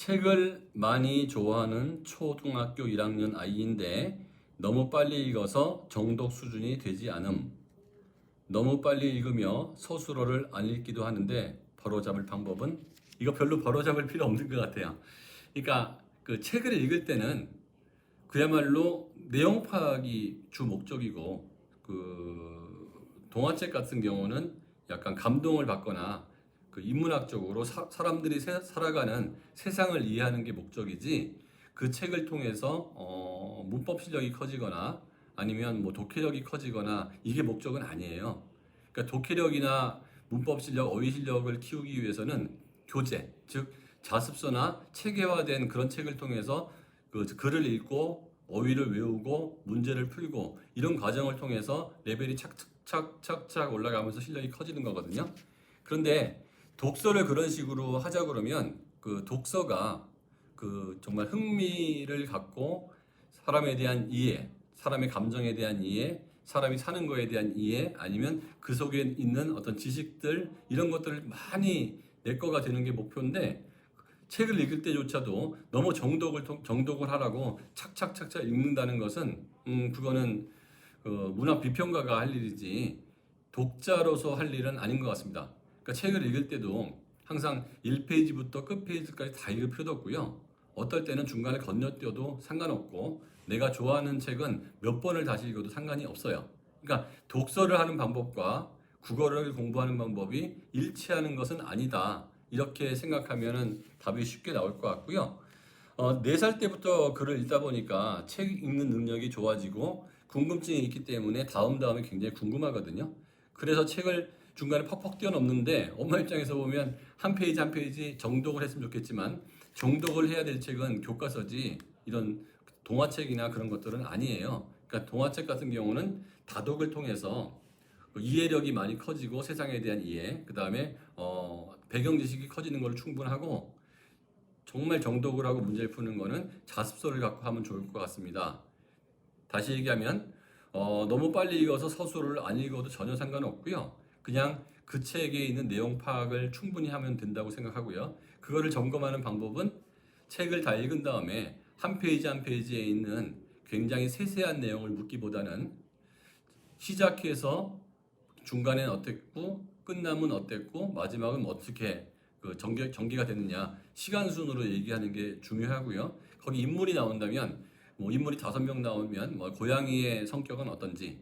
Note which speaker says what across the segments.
Speaker 1: 책을 많이 좋아하는 초등학교 1학년 아이인데 너무 빨리 읽어서 정독 수준이 되지 않음. 너무 빨리 읽으며 서술어를 안 읽기도 하는데 바로잡을 방법은? 이거 별로 바로잡을 필요 없는 것 같아요. 그러니까 그 책을 읽을 때는 그야말로 내용 파악이 주 목적이고, 그 동화책 같은 경우는 약간 감동을 받거나 그 인문학적으로 사람들이 살아가는 세상을 이해하는 게 목적이지, 그 책을 통해서 문법 실력이 커지거나 아니면 뭐 독해력이 커지거나 이게 목적은 아니에요. 그러니까 독해력이나 문법 실력, 어휘 실력을 키우기 위해서는 교재, 즉 자습서나 체계화된 그런 책을 통해서 그 글을 읽고 어휘를 외우고 문제를 풀고 이런 과정을 통해서 레벨이 착착착착 올라가면서 실력이 커지는 거거든요. 그런데 독서를 그런 식으로 하자 그러면 그 독서가 그 정말 흥미를 갖고 사람에 대한 이해, 사람의 감정에 대한 이해, 사람이 사는 거에 대한 이해, 아니면 그 속에 있는 어떤 지식들 이런 것들을 많이 내 거가 되는 게 목표인데, 책을 읽을 때조차도 너무 정독을 하라고 착착착착 읽는다는 것은 그거는 문학 비평가가 할 일이지 독자로서 할 일은 아닌 것 같습니다. 그러니까 책을 읽을 때도 항상 1페이지부터 끝페이지까지 다 읽을 필요도 없고요. 어떨 때는 중간에 건너뛰어도 상관없고, 내가 좋아하는 책은 몇 번을 다시 읽어도 상관이 없어요. 그러니까 독서를 하는 방법과 국어를 공부하는 방법이 일치하는 것은 아니다. 이렇게 생각하면은 답이 쉽게 나올 것 같고요. 4살 때부터 글을 읽다 보니까 책 읽는 능력이 좋아지고 궁금증이 있기 때문에 다음이 굉장히 궁금하거든요. 그래서 책을 중간에 퍽퍽 뛰어넘는데, 엄마 입장에서 보면 한 페이지 한 페이지 정독을 했으면 좋겠지만, 정독을 해야 될 책은 교과서지 이런 동화책이나 그런 것들은 아니에요. 그러니까 동화책 같은 경우는 다독을 통해서 이해력이 많이 커지고 세상에 대한 이해, 그 다음에 배경 지식이 커지는 걸 충분하고, 정말 정독을 하고 문제를 푸는 거는 자습서를 갖고 하면 좋을 것 같습니다. 다시 얘기하면 너무 빨리 읽어서 서술을 안 읽어도 전혀 상관없고요. 그냥 그 책에 있는 내용 파악을 충분히 하면 된다고 생각하고요. 그거를 점검하는 방법은 책을 다 읽은 다음에 한 페이지 한 페이지에 있는 굉장히 세세한 내용을 묻기보다는 시작해서 중간엔 어땠고 끝남은 어땠고 마지막은 어떻게 그 전개가 됐느냐, 시간 순으로 얘기하는 게 중요하고요. 거기 인물이 나온다면 뭐 인물이 5명 나오면 뭐 고양이의 성격은 어떤지,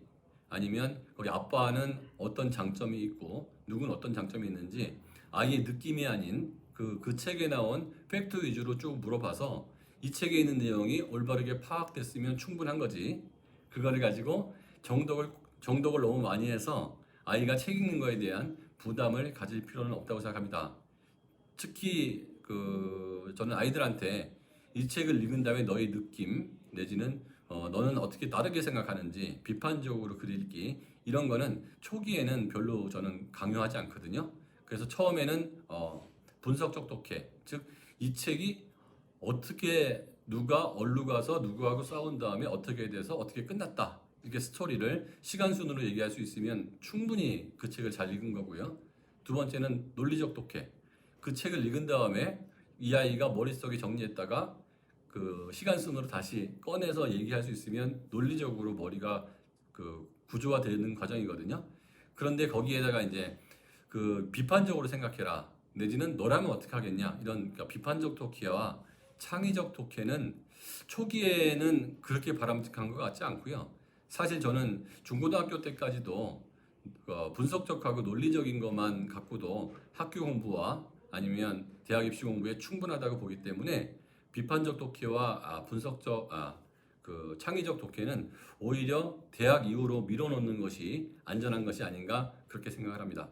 Speaker 1: 아니면 거기 아빠는 어떤 장점이 있고 누구는 어떤 장점이 있는지, 아이의 느낌이 아닌 그 책에 나온 팩트 위주로 쭉 물어봐서 이 책에 있는 내용이 올바르게 파악됐으면 충분한 거지, 그거를 가지고 정독을 너무 많이 해서 아이가 책 읽는 거에 대한 부담을 가질 필요는 없다고 생각합니다. 특히 저는 아이들한테 이 책을 읽은 다음에 너의 느낌 내지는 너는 어떻게 다르게 생각하는지 비판적으로 글 읽기, 이런 거는 초기에는 별로 저는 강요하지 않거든요. 그래서 처음에는 분석적 독해, 즉 이 책이 어떻게 누가 얼루 가서 누구하고 싸운 다음에 어떻게 돼서 어떻게 끝났다, 이렇게 스토리를 시간 순으로 얘기할 수 있으면 충분히 그 책을 잘 읽은 거고요. 두 번째는 논리적 독해. 그 책을 읽은 다음에 이 아이가 머릿속에 정리했다가 그 시간 순으로 다시 꺼내서 얘기할 수 있으면 논리적으로 머리가 그 구조화되는 과정이거든요. 그런데 거기에다가 이제 그 비판적으로 생각해라, 내지는 너라면 어떻게 하겠냐, 이런 그러니까 비판적 독해와 창의적 독해는 초기에는 그렇게 바람직한 것 같지 않고요. 사실 저는 중고등학교 때까지도 분석적하고 논리적인 것만 갖고도 학교 공부와 아니면 대학 입시 공부에 충분하다고 보기 때문에, 비판적 독해와 그 창의적 독해는 오히려 대학 이후로 밀어넣는 것이 안전한 것이 아닌가, 그렇게 생각을 합니다.